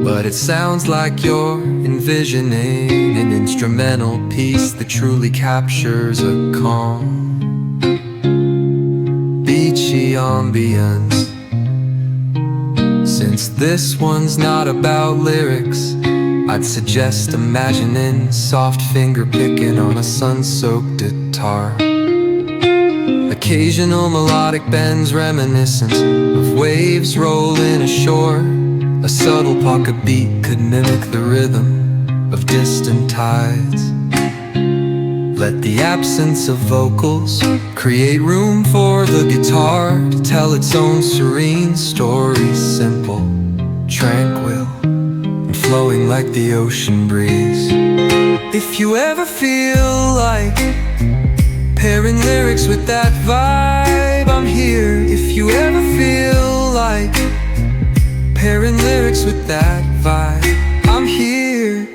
But it sounds like you're envisioning an instrumental piece that truly captures a calm, beachy ambience. Since this one's not about lyrics, I'd suggest imagining soft finger picking on a sun-soaked guitar. Occasional melodic bends reminiscent of waves rolling ashore. A subtle pocket beat could mimic the rhythm of distant tides. Let the absence of vocals create room for the guitar to tell its own serene story, simple, tranquil, and flowing like the ocean breeze. If you ever feel like pairing lyrics with that vibe, I'm here. If you ever feel like pairing lyrics with that vibe, I'm here.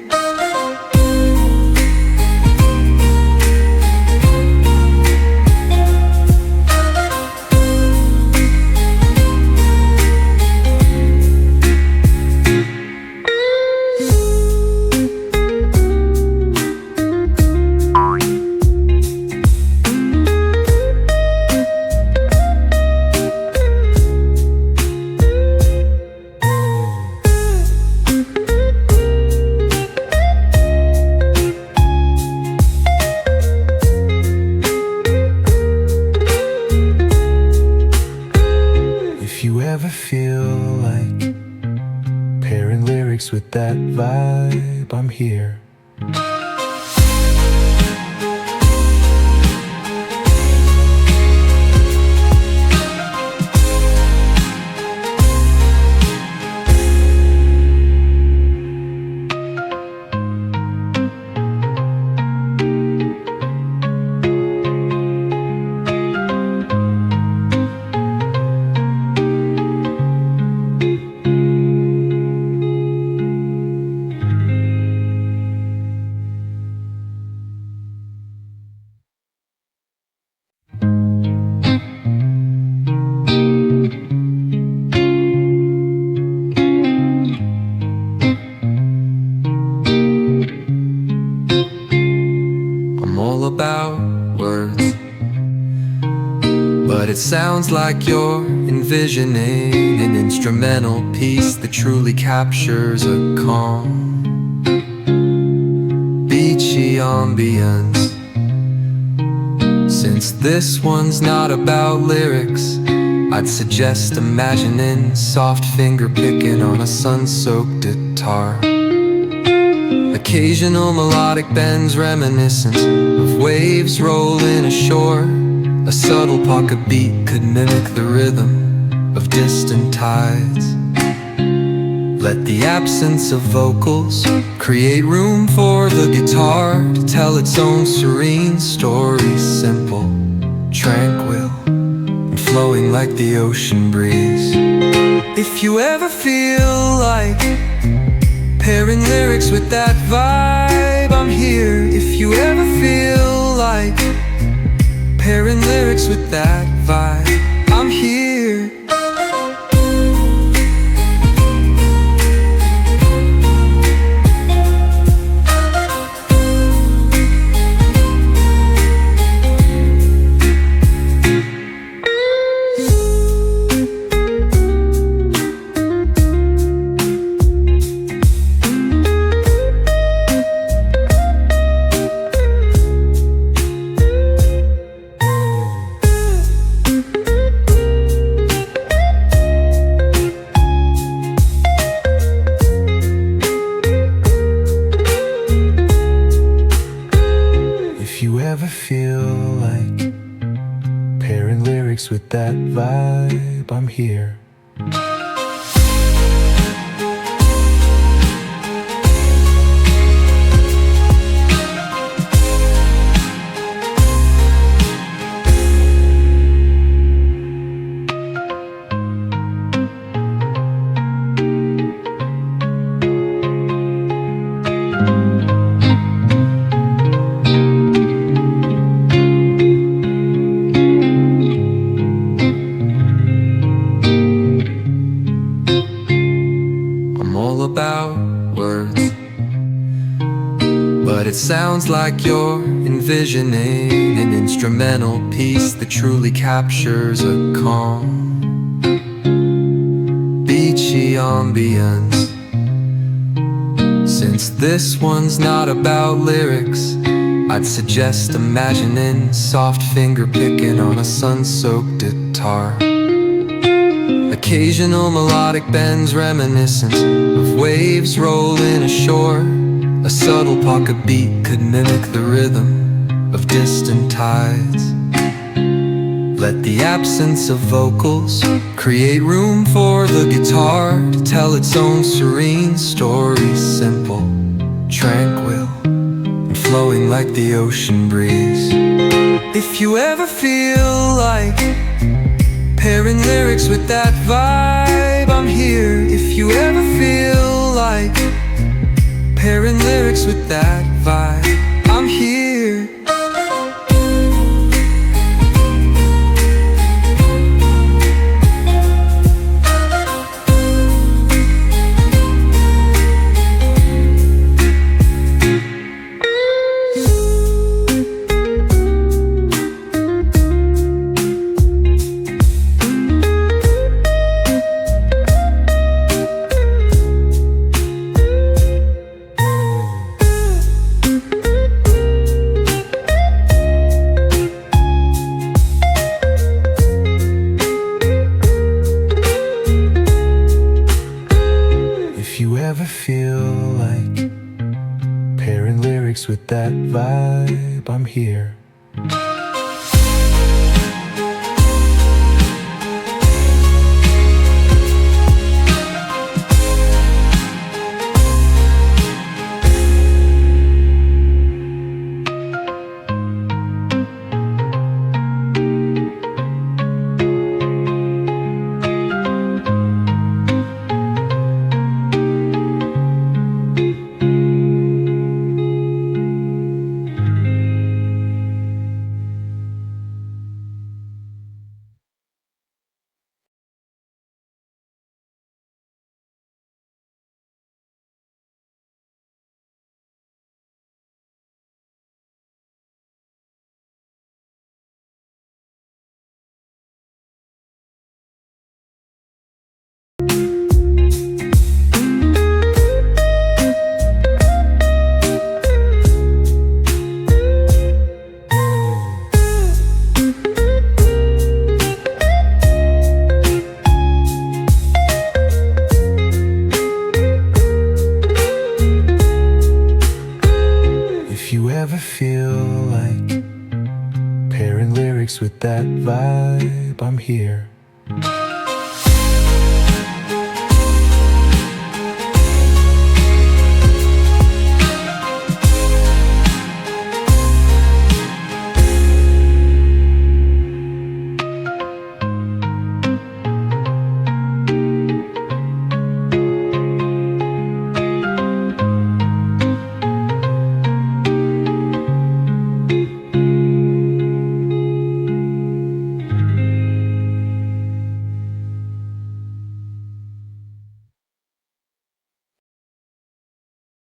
Ever feel like pairing lyrics with that vibe, I'm here. About words, but it sounds like you're envisioning an instrumental piece that truly captures a calm, beachy ambience. Since this one's not about lyrics, I'd suggest imagining soft finger picking on a sun-soaked guitar. Occasional melodic bends reminiscent of waves rolling ashore. A subtle pocket beat could mimic the rhythm of distant tides. Let the absence of vocals create room for the guitar to tell its own serene story, simple, tranquil, and flowing like the ocean breeze. If you ever feel like pairing lyrics with that vibe, I'm here. If you ever feel like pairing lyrics with that vibe, I'm here. Ever feel like pairing lyrics with that vibe, I'm here. all about words, but it sounds like you're envisioning an instrumental piece that truly captures a calm, beachy ambience. Since this one's not about lyrics, I'd suggest imagining soft finger picking on a sun-soaked guitar. Occasional melodic bends reminiscent of waves rolling ashore. A subtle pocket beat could mimic the rhythm of distant tides. Let the absence of vocals create room for the guitar to tell its own serene story, simple, tranquil, and flowing like the ocean breeze. If you ever feel like pairing lyrics with that vibe, I'm here. If you ever feel like pairing lyrics with that vibe, I'm here. If you ever feel like pairing lyrics with that vibe, I'm here. If you ever feel like pairing lyrics with that vibe, I'm here.